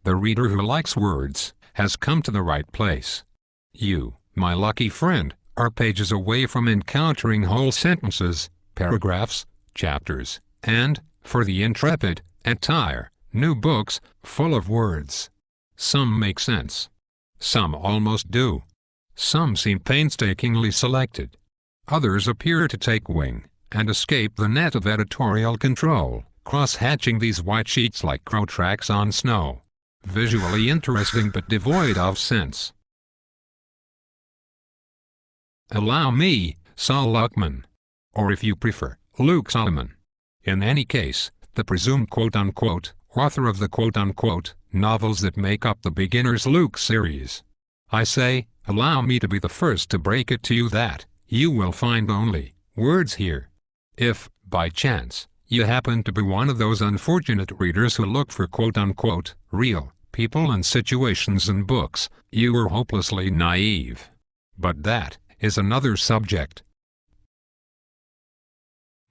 The reader who likes words has come to the right place. You, my lucky friend, are pages away from encountering whole sentences, paragraphs, chapters, and, for the intrepid, entire, new books, full of words. Some make sense. Some almost do. Some seem painstakingly selected. Others appear to take wing and escape the net of editorial control, cross-hatching these white sheets like crow tracks on snow. Visually interesting but devoid of sense. Allow me, Saul Luckman. Or if you prefer, Luke Solomon. In any case, the presumed quote-unquote author of the quote-unquote novels that make up the Beginner's Luke series. I say, allow me to be the first to break it to you that you will find only words here. If, by chance, you happen to be one of those unfortunate readers who look for quote-unquote real people and situations in books, you are hopelessly naive. But that is another subject.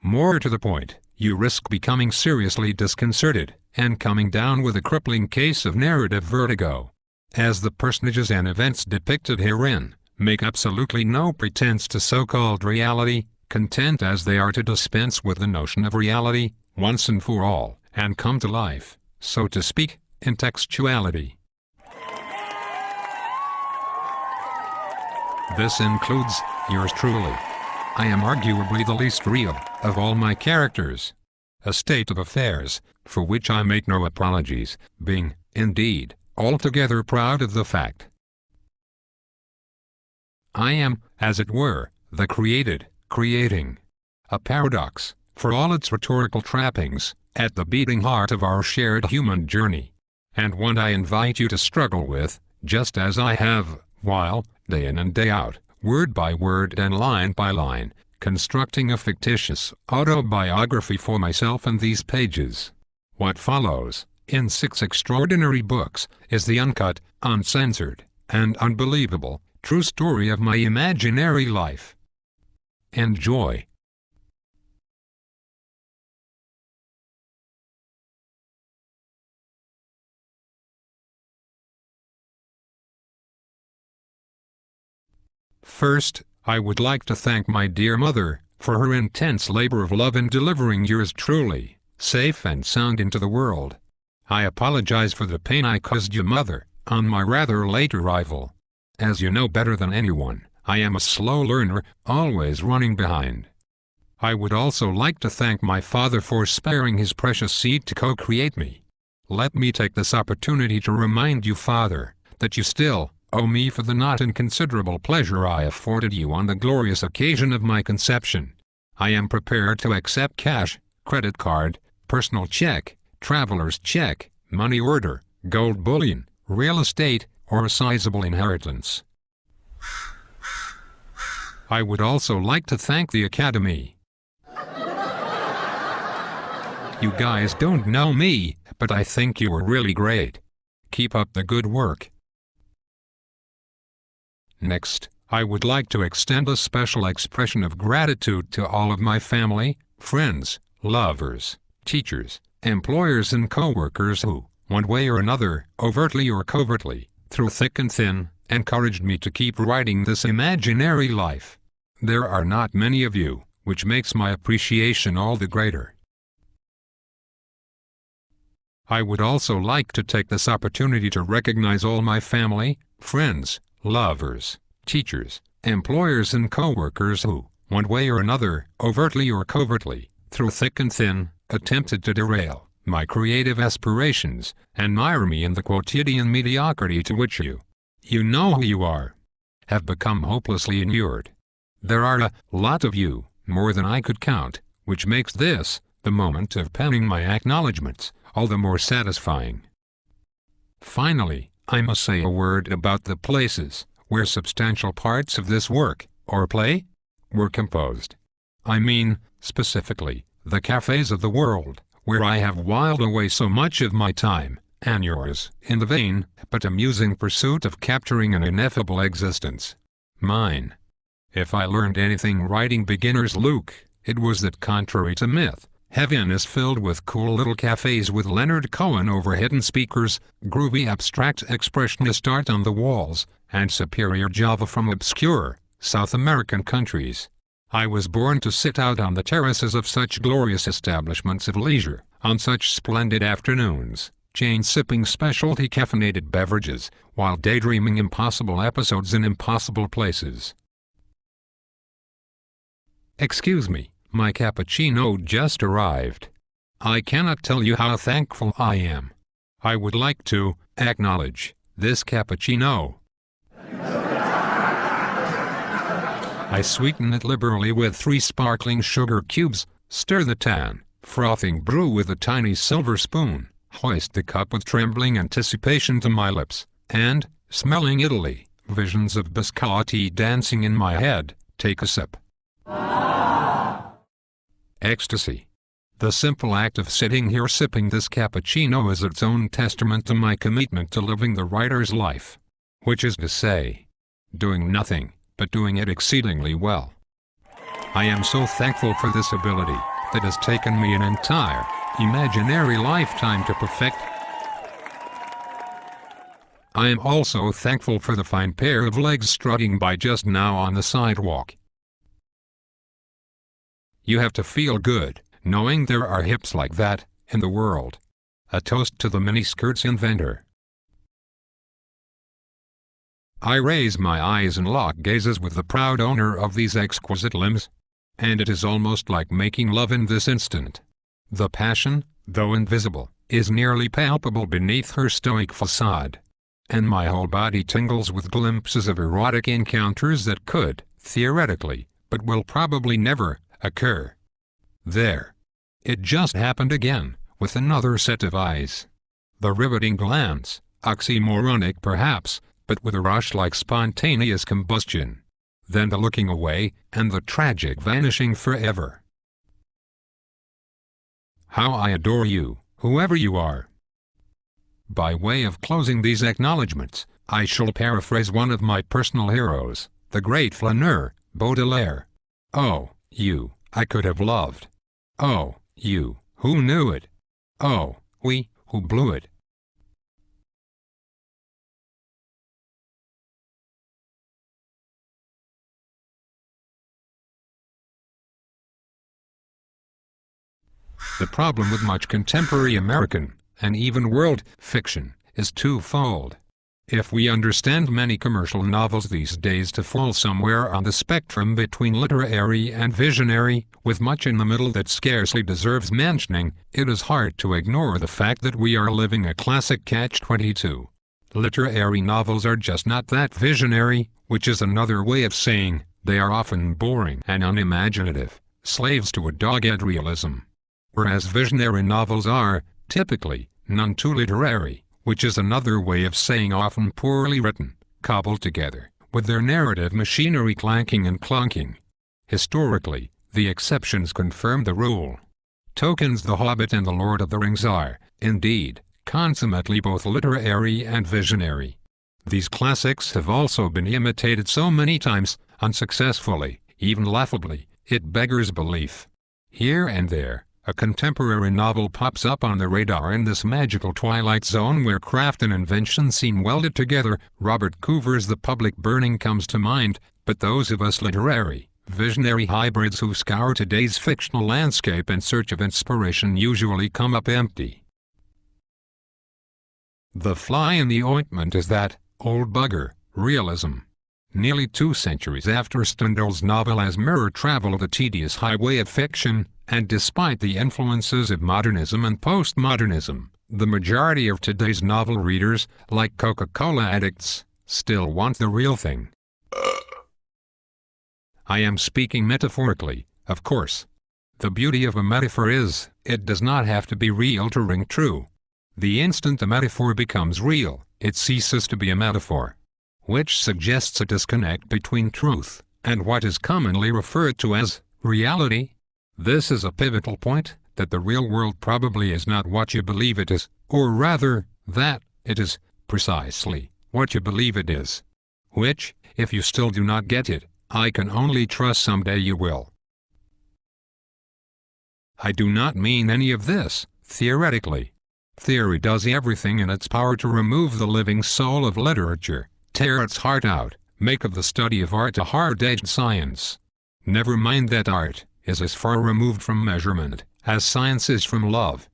More to the point, you risk becoming seriously disconcerted and coming down with a crippling case of narrative vertigo, as the personages and events depicted herein make absolutely no pretense to so-called reality, content as they are to dispense with the notion of reality once and for all, and come to life, so to speak, in textuality. This includes yours truly. I am arguably the least real of all my characters. A state of affairs for which I make no apologies, being, indeed, altogether proud of the fact. I am, as it were, the created, creating. A paradox, for all its rhetorical trappings, at the beating heart of our shared human journey. And one I invite you to struggle with, just as I have, while, day in and day out, word by word and line by line, constructing a fictitious autobiography for myself in these pages. What follows, in 6 extraordinary books, is the uncut, uncensored, and unbelievable, true story of my imaginary life. Enjoy. First, I would like to thank my dear mother for her intense labor of love in delivering yours truly, safe and sound into the world. I apologize for the pain I caused your mother on my rather late arrival. As you know better than anyone, I am a slow learner, always running behind. I would also like to thank my father for sparing his precious seed to co-create me. Let me take this opportunity to remind you, Father, that you still owe me for the not inconsiderable pleasure I afforded you on the glorious occasion of my conception. I am prepared to accept cash, credit card, personal check, traveler's check, money order, gold bullion, real estate, or a sizable inheritance. I would also like to thank the Academy. You guys don't know me, but I think you are really great. Keep up the good work. Next, I would like to extend a special expression of gratitude to all of my family, friends, lovers, teachers, employers and co-workers who, one way or another, overtly or covertly, through thick and thin, encouraged me to keep writing this imaginary life. There are not many of you, which makes my appreciation all the greater. I would also like to take this opportunity to recognize all my family, friends, lovers, teachers, employers and co-workers who, one way or another, overtly or covertly, through thick and thin, attempted to derail my creative aspirations, and mire me in the quotidian mediocrity to which you know who you are, have become hopelessly inured. There are a lot of you, more than I could count, which makes this, the moment of penning my acknowledgments, all the more satisfying. Finally, I must say a word about the places where substantial parts of this work, or play, were composed. I mean, specifically, the cafes of the world, where I have whiled away so much of my time, and yours, in the vain, but amusing pursuit of capturing an ineffable existence. Mine. If I learned anything writing Beginner's Luke, it was that contrary to myth, Heaven is filled with cool little cafes with Leonard Cohen overhead and speakers, groovy abstract expressionist art on the walls, and superior Java from obscure South American countries. I was born to sit out on the terraces of such glorious establishments of leisure, on such splendid afternoons, chain-sipping specialty caffeinated beverages, while daydreaming impossible episodes in impossible places. Excuse me, my cappuccino just arrived. I cannot tell you how thankful I am. I would like to acknowledge this cappuccino. I sweeten it liberally with 3 sparkling sugar cubes, stir the tan, frothing brew with a tiny silver spoon, hoist the cup with trembling anticipation to my lips, and, smelling Italy, visions of biscotti dancing in my head, take a sip. Ecstasy. The simple act of sitting here sipping this cappuccino is its own testament to my commitment to living the writer's life. Which is to say, doing nothing, but doing it exceedingly well. I am so thankful for this ability, that has taken me an entire, imaginary lifetime to perfect. I am also thankful for the fine pair of legs strutting by just now on the sidewalk. You have to feel good, knowing there are hips like that in the world. A toast to the miniskirts inventor. I raise my eyes and lock gazes with the proud owner of these exquisite limbs. And it is almost like making love in this instant. The passion, though invisible, is nearly palpable beneath her stoic facade. And my whole body tingles with glimpses of erotic encounters that could, theoretically, but will probably never, occur. There. It just happened again, with another set of eyes. The riveting glance, oxymoronic perhaps, but with a rush like spontaneous combustion. Then the looking away, and the tragic vanishing forever. How I adore you, whoever you are. By way of closing these acknowledgments, I shall paraphrase one of my personal heroes, the great flaneur, Baudelaire. Oh, you, I could have loved. Oh, you, who knew it? Oh, we, who blew it. The problem with much contemporary American, and even world, fiction, is twofold. If we understand many commercial novels these days to fall somewhere on the spectrum between literary and visionary, with much in the middle that scarcely deserves mentioning, it is hard to ignore the fact that we are living a classic catch-22. Literary novels are just not that visionary, which is another way of saying, they are often boring and unimaginative, slaves to a dogged realism. Whereas visionary novels are, typically, none too literary, which is another way of saying often poorly written, cobbled together, with their narrative machinery clanking and clunking. Historically, the exceptions confirm the rule. Tolkien's The Hobbit and The Lord of the Rings are, indeed, consummately both literary and visionary. These classics have also been imitated so many times, unsuccessfully, even laughably, it beggars belief. Here and there, a contemporary novel pops up on the radar in this magical twilight zone where craft and invention seem welded together. Robert Coover's The Public Burning comes to mind, but those of us literary, visionary hybrids who scour today's fictional landscape in search of inspiration usually come up empty. The fly in the ointment is that old bugger, realism. Nearly 2 centuries after Stendhal's novel has mirror-traveled the tedious highway of fiction, and despite the influences of modernism and postmodernism, the majority of today's novel readers, like Coca-Cola addicts, still want the real thing. I am speaking metaphorically, of course. The beauty of a metaphor is, it does not have to be real to ring true. The instant the metaphor becomes real, it ceases to be a metaphor. Which suggests a disconnect between truth and what is commonly referred to as reality. This is a pivotal point, that the real world probably is not what you believe it is, or rather, that it is precisely what you believe it is. Which, if you still do not get it, I can only trust someday you will. I do not mean any of this theoretically. Theory does everything in its power to remove the living soul of literature, tear its heart out, make of the study of art a hard-edged science. Never mind that art is as far removed from measurement as science is from love.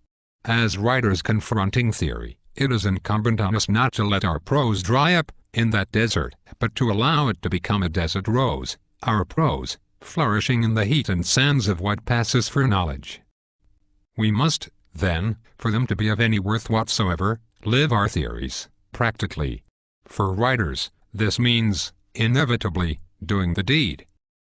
As writers confronting theory, it is incumbent on us not to let our prose dry up in that desert, but to allow it to become a desert rose, our prose, flourishing in the heat and sands of what passes for knowledge. We must, then, for them to be of any worth whatsoever, live our theories, practically. For writers, this means, inevitably, doing the deed.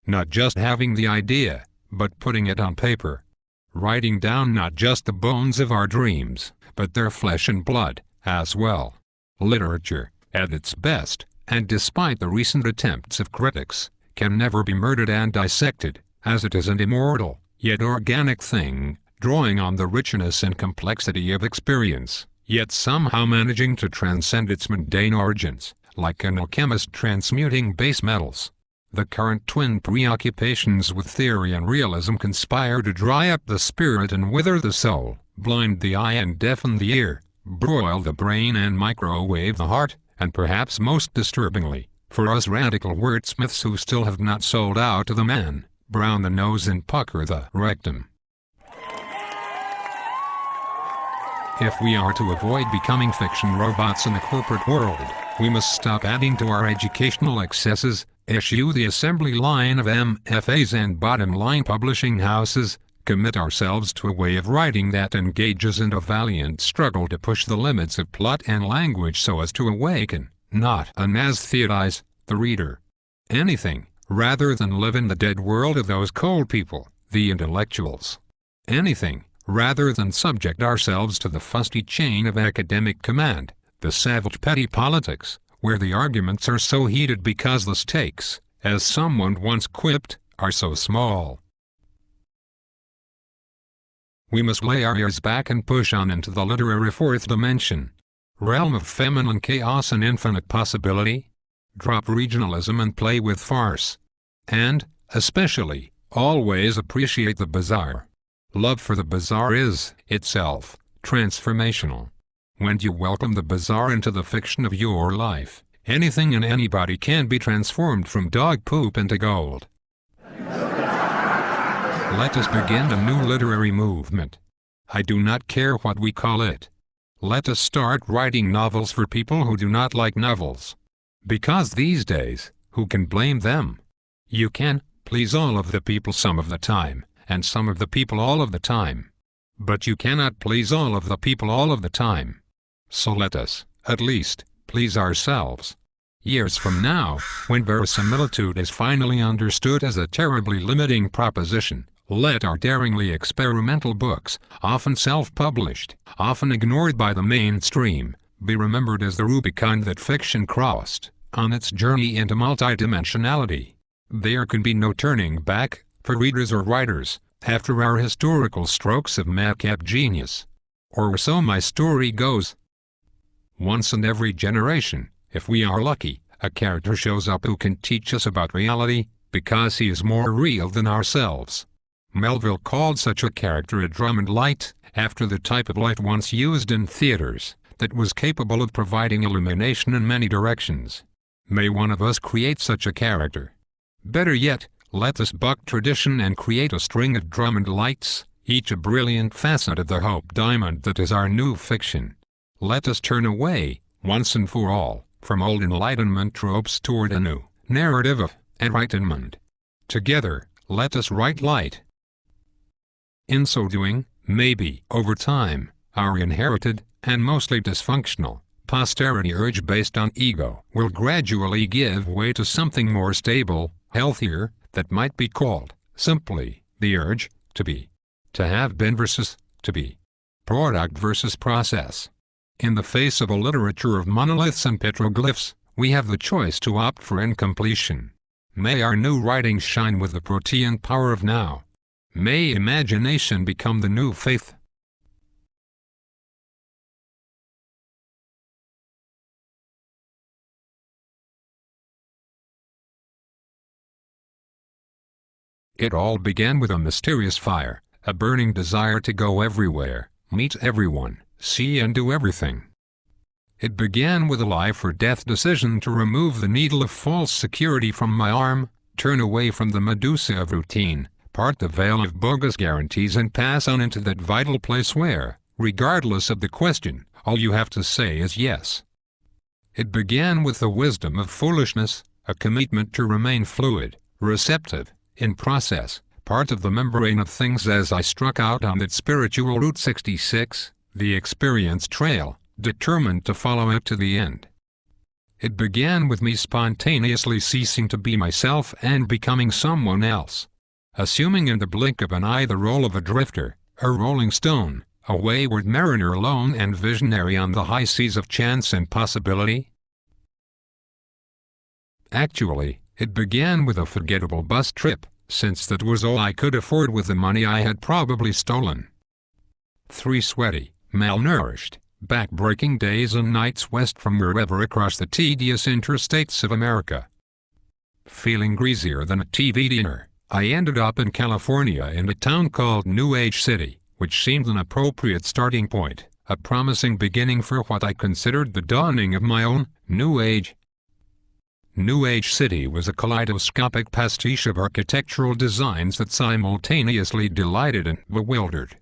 Not just having the idea, but putting it on paper. Writing down not just the bones of our dreams, but their flesh and blood, as well. Literature, at its best, and despite the recent attempts of critics, can never be murdered and dissected, as it is an immortal, yet organic thing, drawing on the richness and complexity of experience, yet somehow managing to transcend its mundane origins, like an alchemist transmuting base metals. The current twin preoccupations with theory and realism conspire to dry up the spirit and wither the soul, blind the eye and deafen the ear, broil the brain and microwave the heart, and perhaps most disturbingly, for us radical wordsmiths who still have not sold out to the man, brown the nose and pucker the rectum. If we are to avoid becoming fiction robots in the corporate world, we must stop adding to our educational excesses, eschew the assembly line of MFAs and bottom-line publishing houses, commit ourselves to a way of writing that engages in a valiant struggle to push the limits of plot and language so as to awaken, not anesthetize, the reader. Anything, rather than live in the dead world of those cold people, the intellectuals. Anything, rather than subject ourselves to the fusty chain of academic command, the savage petty politics, where the arguments are so heated because the stakes, as someone once quipped, are so small. We must lay our ears back and push on into the literary fourth dimension, realm of feminine chaos and infinite possibility. Drop regionalism and play with farce. And, especially, always appreciate the bizarre. Love for the bizarre is, itself, transformational. When you welcome the bizarre into the fiction of your life, anything and anybody can be transformed from dog poop into gold. Let us begin a new literary movement. I do not care what we call it. Let us start writing novels for people who do not like novels. Because these days, who can blame them? You can please all of the people some of the time, and some of the people all of the time. But you cannot please all of the people all of the time. So let us, at least, please ourselves. Years from now, when verisimilitude is finally understood as a terribly limiting proposition, let our daringly experimental books, often self-published, often ignored by the mainstream, be remembered as the Rubicon that fiction crossed, on its journey into multidimensionality. There can be no turning back, for readers or writers, after our historical strokes of madcap genius. Or so my story goes. Once in every generation, if we are lucky, a character shows up who can teach us about reality, because he is more real than ourselves. Melville called such a character a Drummond light, after the type of light once used in theaters, that was capable of providing illumination in many directions. May one of us create such a character. Better yet, let us buck tradition and create a string of Drummond lights, each a brilliant facet of the hope diamond that is our new fiction. Let us turn away, once and for all, from old Enlightenment tropes toward a new narrative of enlightenment. Together, let us write light. In so doing, maybe, over time, our inherited, and mostly dysfunctional, posterity urge based on ego will gradually give way to something more stable, healthier, that might be called, simply, the urge, to be. To have been versus, to be. Product versus process. In the face of a literature of monoliths and petroglyphs, we have the choice to opt for incompletion. May our new writings shine with the protean power of now. May imagination become the new faith. It all began with a mysterious fire, a burning desire to go everywhere, meet everyone, see and do everything. It began with a life-or-death decision to remove the needle of false security from my arm, turn away from the medusa of routine, part the veil of bogus guarantees and pass on into that vital place where, regardless of the question, all you have to say is yes. It began with the wisdom of foolishness, a commitment to remain fluid, receptive, in process, part of the membrane of things as I struck out on that spiritual Route 66, the experience trail, determined to follow it to the end. It began with me spontaneously ceasing to be myself and becoming someone else, assuming in the blink of an eye the role of a drifter, a rolling stone, a wayward mariner alone and visionary on the high seas of chance and possibility. Actually, it began with a forgettable bus trip, since that was all I could afford with the money I had probably stolen. 3 sweaty, malnourished, back-breaking days and nights west from wherever across the tedious interstates of America. Feeling greasier than a TV dinner, I ended up in California in a town called New Age City, which seemed an appropriate starting point, a promising beginning for what I considered the dawning of my own New Age. New Age City was a kaleidoscopic pastiche of architectural designs that simultaneously delighted and bewildered.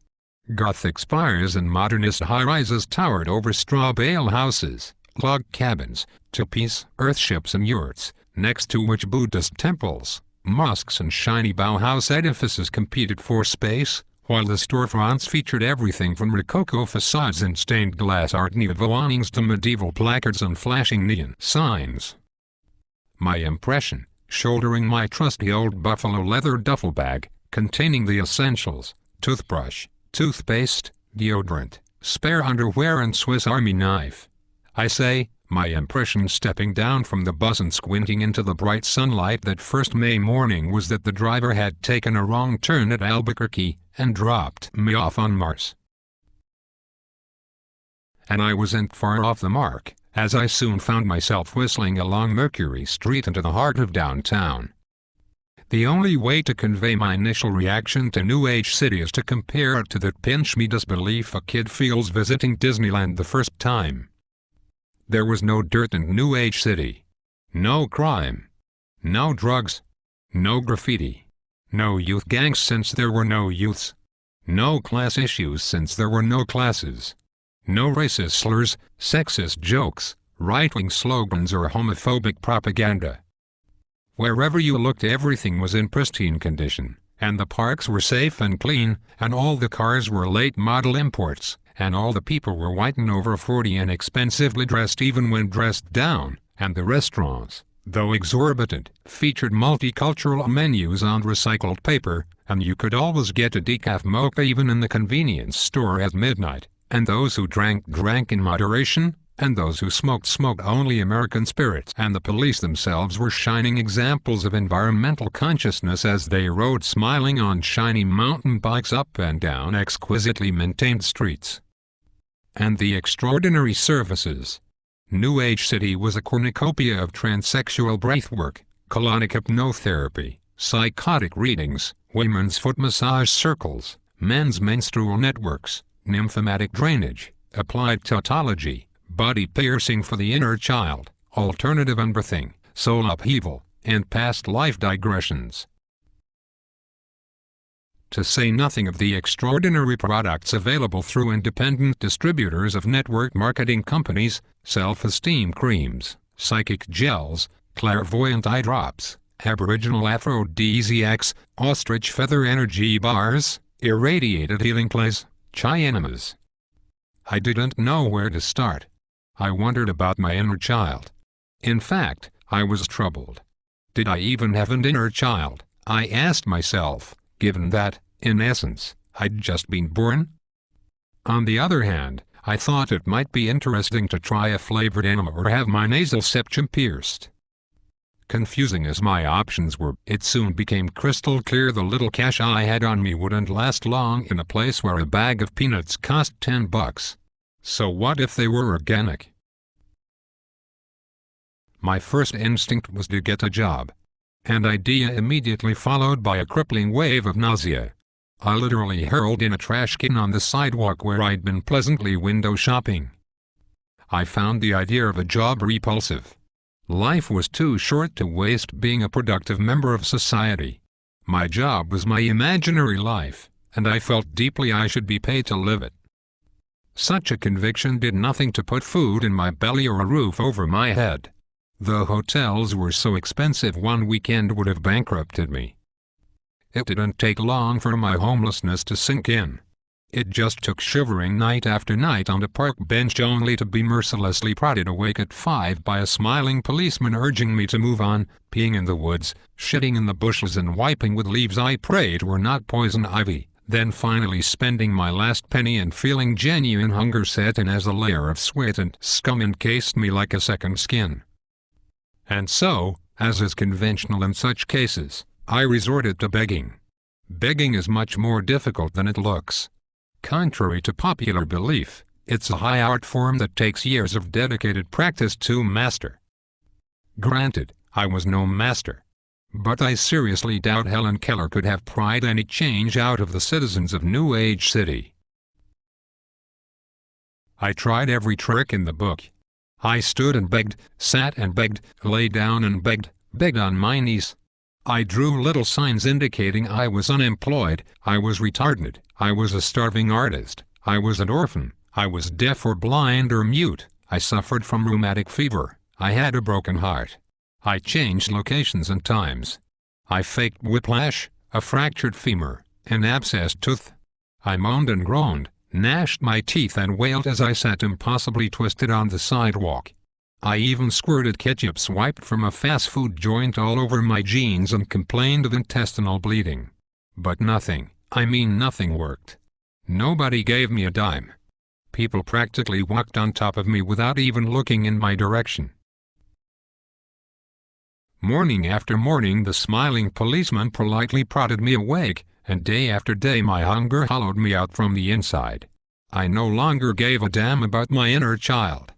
Gothic spires and modernist high-rises towered over straw bale houses, log cabins, teepees, earthships and yurts, next to which Buddhist temples, mosques and shiny Bauhaus edifices competed for space, while the storefronts featured everything from Rococo facades and stained glass Art Nouveau awnings to medieval placards and flashing neon signs. My impression, shouldering my trusty old buffalo leather duffel bag, containing the essentials, toothbrush, toothpaste, deodorant, spare underwear and Swiss Army knife. I say, my impression stepping down from the bus and squinting into the bright sunlight that first May morning was that the driver had taken a wrong turn at Albuquerque and dropped me off on Mars. And I wasn't far off the mark, as I soon found myself whistling along Mercury Street into the heart of downtown. The only way to convey my initial reaction to New Age City is to compare it to the pinch-me disbelief a kid feels visiting Disneyland the first time. There was no dirt in New Age City. No crime. No drugs. No graffiti. No youth gangs since there were no youths. No class issues since there were no classes. No racist slurs, sexist jokes, right-wing slogans or homophobic propaganda. Wherever you looked everything was in pristine condition, and the parks were safe and clean, and all the cars were late-model imports, and all the people were white and over 40 and expensively dressed even when dressed down, and the restaurants, though exorbitant, featured multicultural menus on recycled paper, and you could always get a decaf mocha even in the convenience store at midnight, and those who drank in moderation, and those who smoked only American spirits, and the police themselves were shining examples of environmental consciousness as they rode smiling on shiny mountain bikes up and down exquisitely maintained streets. And the extraordinary services. New Age City was a cornucopia of transsexual breathwork, colonic hypnotherapy, psychotic readings, women's foot massage circles, men's menstrual networks, nymphomatic drainage, applied tautology, body piercing for the inner child, alternative unbirthing, soul upheaval, and past life digressions. To say nothing of the extraordinary products available through independent distributors of network marketing companies, self-esteem creams, psychic gels, clairvoyant eye drops, aboriginal aphrodisiacs, ostrich feather energy bars, irradiated healing clays, chai enemas. I didn't know where to start. I wondered about my inner child. In fact, I was troubled. Did I even have an inner child? I asked myself, given that, in essence, I'd just been born? On the other hand, I thought it might be interesting to try a flavored enema or have my nasal septum pierced. Confusing as my options were, it soon became crystal clear the little cash I had on me wouldn't last long in a place where a bag of peanuts cost $10. So what if they were organic? My first instinct was to get a job. An idea immediately followed by a crippling wave of nausea. I literally hurled in a trash can on the sidewalk where I'd been pleasantly window shopping. I found the idea of a job repulsive. Life was too short to waste being a productive member of society. My job was my imaginary life, and I felt deeply I should be paid to live it. Such a conviction did nothing to put food in my belly or a roof over my head. The hotels were so expensive one weekend would have bankrupted me. It didn't take long for my homelessness to sink in. It just took shivering night after night on a park bench only to be mercilessly prodded awake at 5 by a smiling policeman urging me to move on, peeing in the woods, shitting in the bushes and wiping with leaves I prayed were not poison ivy, then finally spending my last penny and feeling genuine hunger set in as a layer of sweat and scum encased me like a second skin. And so, as is conventional in such cases, I resorted to begging. Begging is much more difficult than it looks. Contrary to popular belief, it's a high art form that takes years of dedicated practice to master. Granted, I was no master. But I seriously doubt Helen Keller could have pried any change out of the citizens of New Age City. I tried every trick in the book. I stood and begged, sat and begged, lay down and begged, begged on my knees. I drew little signs indicating I was unemployed, I was retarded, I was a starving artist, I was an orphan, I was deaf or blind or mute, I suffered from rheumatic fever, I had a broken heart. I changed locations and times. I faked whiplash, a fractured femur, an abscessed tooth. I moaned and groaned, gnashed my teeth and wailed as I sat impossibly twisted on the sidewalk. I even squirted ketchup swiped from a fast food joint all over my jeans and complained of intestinal bleeding. But nothing, I mean nothing worked. Nobody gave me a dime. People practically walked on top of me without even looking in my direction. Morning after morning the smiling policeman politely prodded me awake, and day after day my hunger hollowed me out from the inside. I no longer gave a damn about my inner child.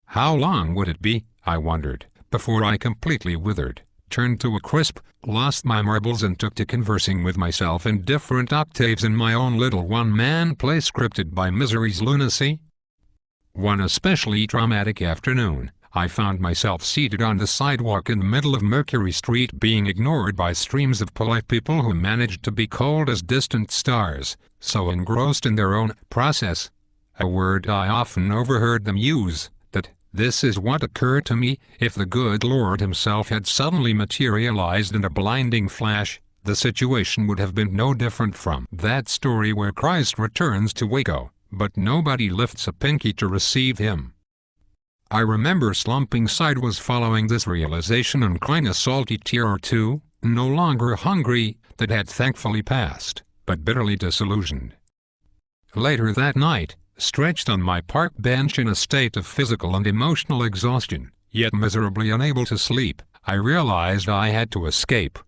How long would it be, I wondered, before I completely withered, turned to a crisp, lost my marbles and took to conversing with myself in different octaves in my own little one-man play scripted by misery's lunacy? One especially traumatic afternoon, I found myself seated on the sidewalk in the middle of Mercury Street being ignored by streams of polite people who managed to be cold as distant stars, so engrossed in their own process, a word I often overheard them use, that this is what occurred to me if the good Lord himself had suddenly materialized in a blinding flash. The situation would have been no different from that story where Christ returns to Waco, but nobody lifts a pinky to receive him. I remember slumping sideways following this realization and crying a salty tear or two, no longer hungry, that had thankfully passed, but bitterly disillusioned. Later that night, stretched on my park bench in a state of physical and emotional exhaustion, yet miserably unable to sleep, I realized I had to escape.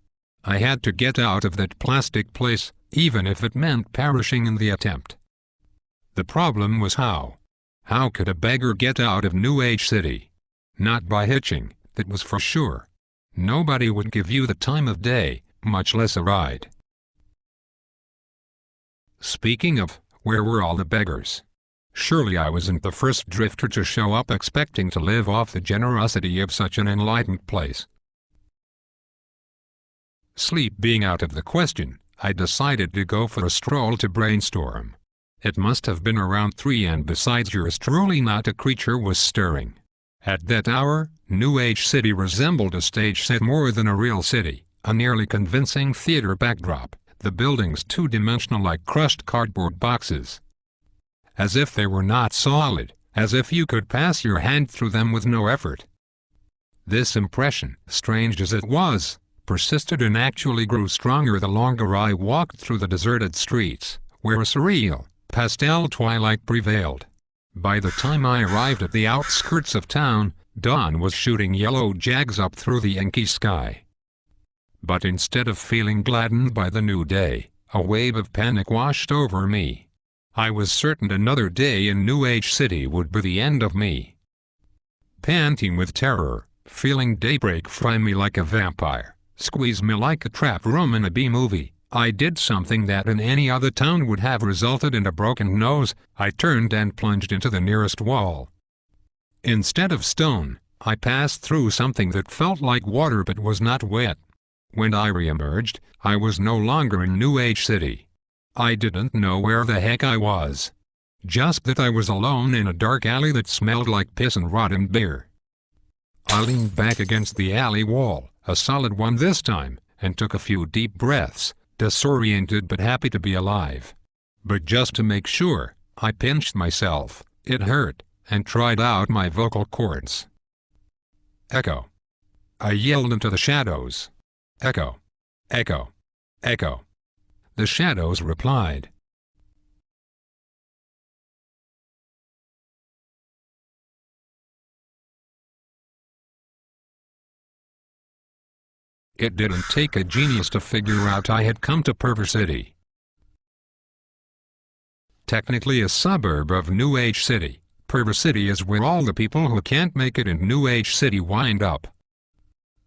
I had to get out of that plastic place, even if it meant perishing in the attempt. The problem was how. How could a beggar get out of New Age City? Not by hitching, that was for sure. Nobody would give you the time of day, much less a ride. Speaking of, where were all the beggars? Surely I wasn't the first drifter to show up expecting to live off the generosity of such an enlightened place. Sleep being out of the question, I decided to go for a stroll to brainstorm. It must have been around 3 and besides yours truly not a creature was stirring. At that hour, New Age City resembled a stage set more than a real city, a nearly convincing theater backdrop, the buildings two-dimensional like crushed cardboard boxes. As if they were not solid, as if you could pass your hand through them with no effort. This impression, strange as it was, persisted and actually grew stronger the longer I walked through the deserted streets, where a surreal, pastel twilight prevailed. By the time I arrived at the outskirts of town, dawn was shooting yellow jags up through the inky sky. But instead of feeling gladdened by the new day, a wave of panic washed over me. I was certain another day in New Age City would be the end of me. Panting with terror, feeling daybreak fry me like a vampire, squeeze me like a trap room in a B-movie, I did something that in any other town would have resulted in a broken nose. I turned and plunged into the nearest wall. Instead of stone, I passed through something that felt like water but was not wet. When I re-emerged, I was no longer in New Age City. I didn't know where the heck I was. Just that I was alone in a dark alley that smelled like piss and rotten beer. I leaned back against the alley wall, a solid one this time, and took a few deep breaths, disoriented but happy to be alive. But just to make sure, I pinched myself, it hurt, and tried out my vocal cords. Echo. I yelled into the shadows. Echo. Echo. Echo. The shadows replied. It didn't take a genius to figure out I had come to Perver City. Technically a suburb of New Age City, Perver City is where all the people who can't make it in New Age City wind up.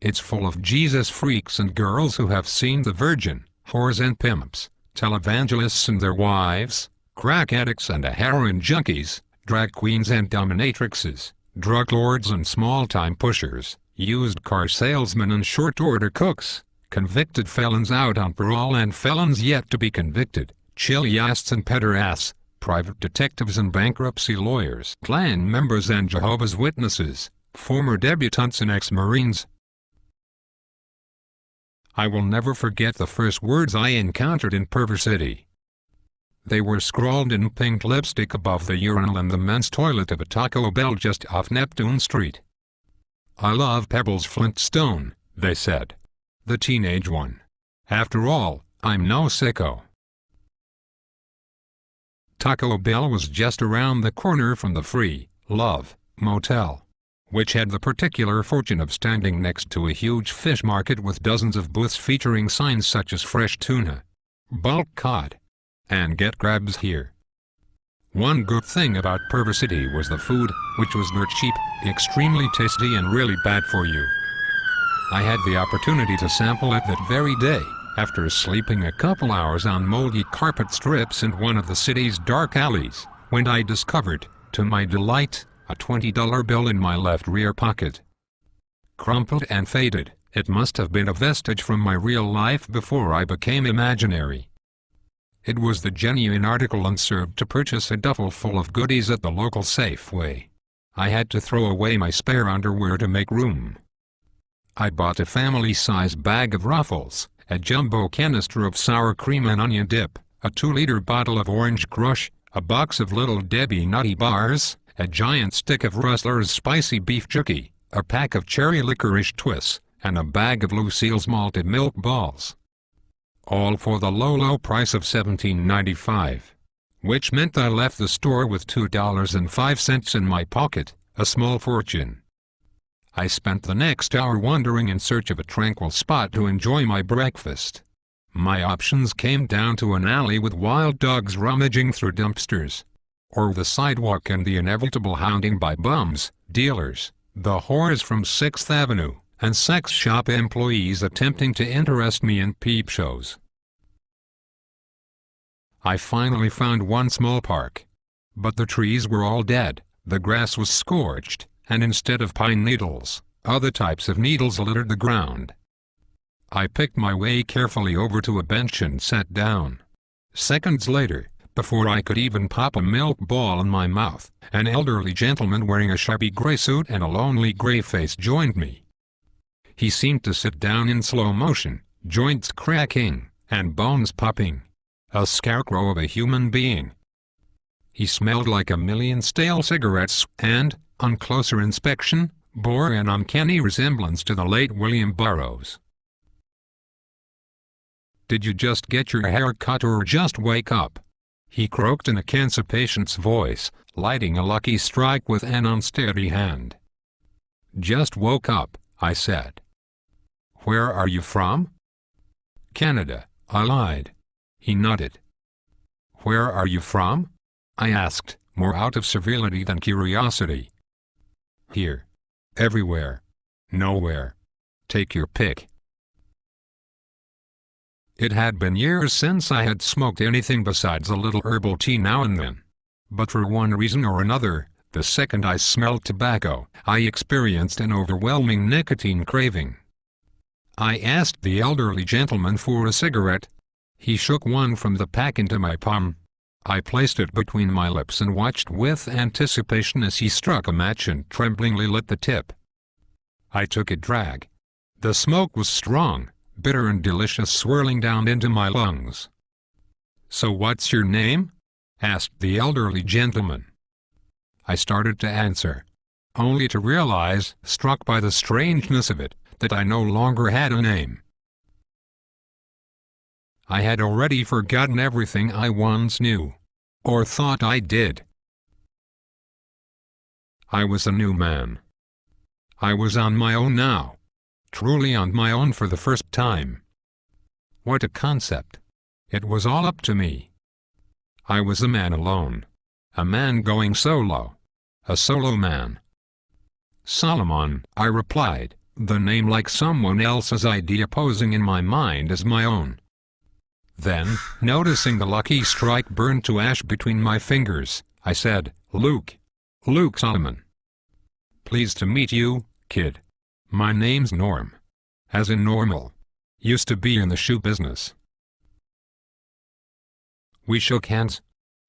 It's full of Jesus freaks and girls who have seen the Virgin, whores and pimps, televangelists and their wives, crack addicts and heroin junkies, drag queens and dominatrixes, drug lords and small-time pushers, used car salesmen and short-order cooks, convicted felons out on parole and felons yet to be convicted, chiliasts and pederasts, private detectives and bankruptcy lawyers, Klan members and Jehovah's Witnesses, former debutantes and ex-Marines. I will never forget the first words I encountered in Perver City. They were scrawled in pink lipstick above the urinal in the men's toilet of a Taco Bell just off Neptune Street. "I love Pebbles Flintstone," they said. The teenage one. After all, I'm no sicko. Taco Bell was just around the corner from the Free Love Motel, which had the particular fortune of standing next to a huge fish market with dozens of booths featuring signs such as fresh tuna, bulk cod, and get grabs here. One good thing about Perver City was the food, which was dirt cheap, extremely tasty and really bad for you. I had the opportunity to sample it that very day, after sleeping a couple hours on moldy carpet strips in one of the city's dark alleys, when I discovered, to my delight, a $20 bill in my left rear pocket. Crumpled and faded, it must have been a vestige from my real life before I became imaginary. It was the genuine article and served to purchase a duffel full of goodies at the local Safeway. I had to throw away my spare underwear to make room. I bought a family-size bag of Ruffles, a jumbo canister of sour cream and onion dip, a 2-liter bottle of Orange Crush, a box of Little Debbie Nutty Bars, a giant stick of Rustler's spicy beef jerky, a pack of cherry licorice twists, and a bag of Lucille's malted milk balls. All for the low price of $17.95. Which meant I left the store with $2.05 in my pocket, a small fortune. I spent the next hour wandering in search of a tranquil spot to enjoy my breakfast. My options came down to an alley with wild dogs rummaging through dumpsters, or the sidewalk and the inevitable hounding by bums, dealers, the whores from 6th Avenue, and sex shop employees attempting to interest me in peep shows. I finally found one small park. But the trees were all dead, the grass was scorched, and instead of pine needles, other types of needles littered the ground. I picked my way carefully over to a bench and sat down. Seconds later, before I could even pop a milk ball in my mouth, an elderly gentleman wearing a shabby gray suit and a lonely gray face joined me. He seemed to sit down in slow motion, joints cracking, and bones popping. A scarecrow of a human being. He smelled like a million stale cigarettes and, on closer inspection, bore an uncanny resemblance to the late William Burroughs. "Did you just get your hair cut or just wake up?" he croaked in a cancer patient's voice, lighting a lucky strike with an unsteady hand. "Just woke up," I said. "Where are you from?" "Canada," I lied. He nodded. "Where are you from?" I asked, more out of servility than curiosity. "Here. Everywhere. Nowhere. Take your pick." It had been years since I had smoked anything besides a little herbal tea now and then. But for one reason or another, the second I smelled tobacco, I experienced an overwhelming nicotine craving. I asked the elderly gentleman for a cigarette. He shook one from the pack into my palm. I placed it between my lips and watched with anticipation as he struck a match and tremblingly lit the tip. I took a drag. The smoke was strong, bitter and delicious, swirling down into my lungs. "So what's your name?" asked the elderly gentleman. I started to answer, only to realize, struck by the strangeness of it, that I no longer had a name. I had already forgotten everything I once knew, or thought I did. I was a new man. I was on my own now. Truly on my own for the first time. What a concept. It was all up to me. I was a man alone. A man going solo. A solo man. "Solomon," I replied, the name like someone else's idea posing in my mind as my own. Then, noticing the lucky strike burned to ash between my fingers, I said, Luke Solomon. "Pleased to meet you, kid. My name's Norm. As in normal. Used to be in the shoe business." We shook hands.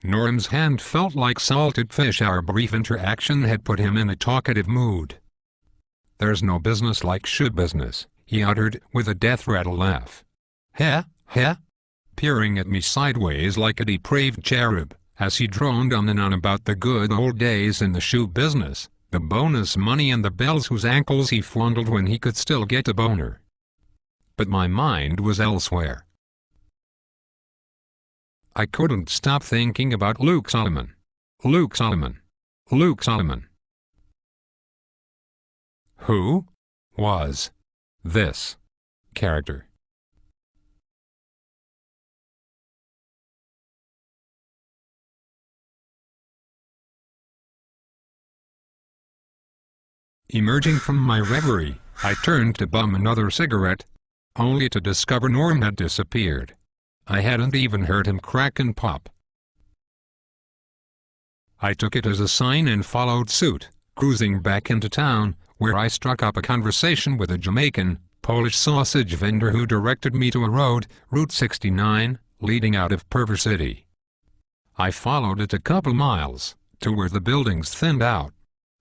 Norm's hand felt like salted fish. Our brief interaction had put him in a talkative mood. "There's no business like shoe business," he uttered with a death-rattle laugh. Heh? Peering at me sideways like a depraved cherub, as he droned on and on about the good old days in the shoe business, the bonus money and the bells whose ankles he fondled when he could still get a boner. But my mind was elsewhere. I couldn't stop thinking about Luke Solomon. Luke Solomon. Who was this character? Emerging from my reverie, I turned to bum another cigarette, only to discover Norm had disappeared. I hadn't even heard him crack and pop. I took it as a sign and followed suit, cruising back into town, where I struck up a conversation with a Jamaican, Polish sausage vendor who directed me to a road, Route 69, leading out of Perver City. I followed it a couple miles, to where the buildings thinned out,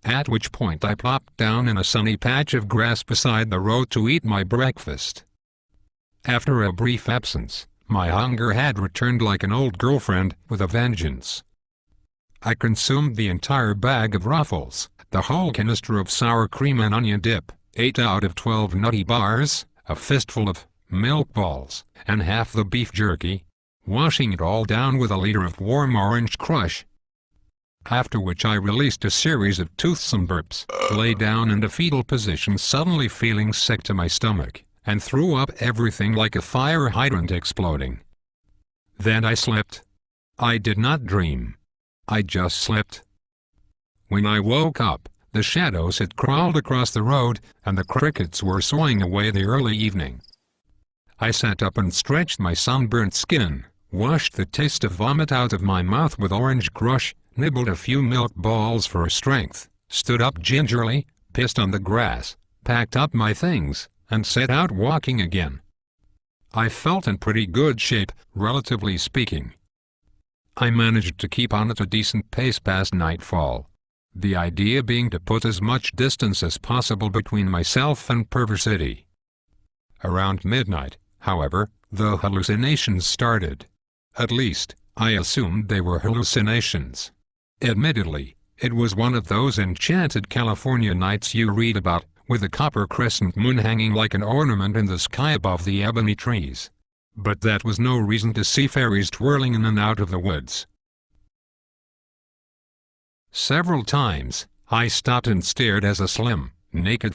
at which point I plopped down in a sunny patch of grass beside the road to eat my breakfast. After a brief absence, my hunger had returned like an old girlfriend with a vengeance. I consumed the entire bag of Ruffles, the whole canister of sour cream and onion dip, 8 out of 12 nutty bars, a fistful of milk balls, and half the beef jerky, washing it all down with a liter of warm orange crush. After which I released a series of toothsome burps, lay down in a fetal position suddenly feeling sick to my stomach, and threw up everything like a fire hydrant exploding. Then I slept. I did not dream. I just slept. When I woke up, the shadows had crawled across the road, and the crickets were sawing away the early evening. I sat up and stretched my sunburnt skin, washed the taste of vomit out of my mouth with orange crush, nibbled a few milk balls for strength, stood up gingerly, pissed on the grass, packed up my things, and set out walking again. I felt in pretty good shape, relatively speaking. I managed to keep on at a decent pace past nightfall, the idea being to put as much distance as possible between myself and Perver City. Around midnight, however, the hallucinations started. At least, I assumed they were hallucinations. Admittedly, it was one of those enchanted California nights you read about, with a copper crescent moon hanging like an ornament in the sky above the ebony trees. But that was no reason to see fairies twirling in and out of the woods. Several times, I stopped and stared as a slim, naked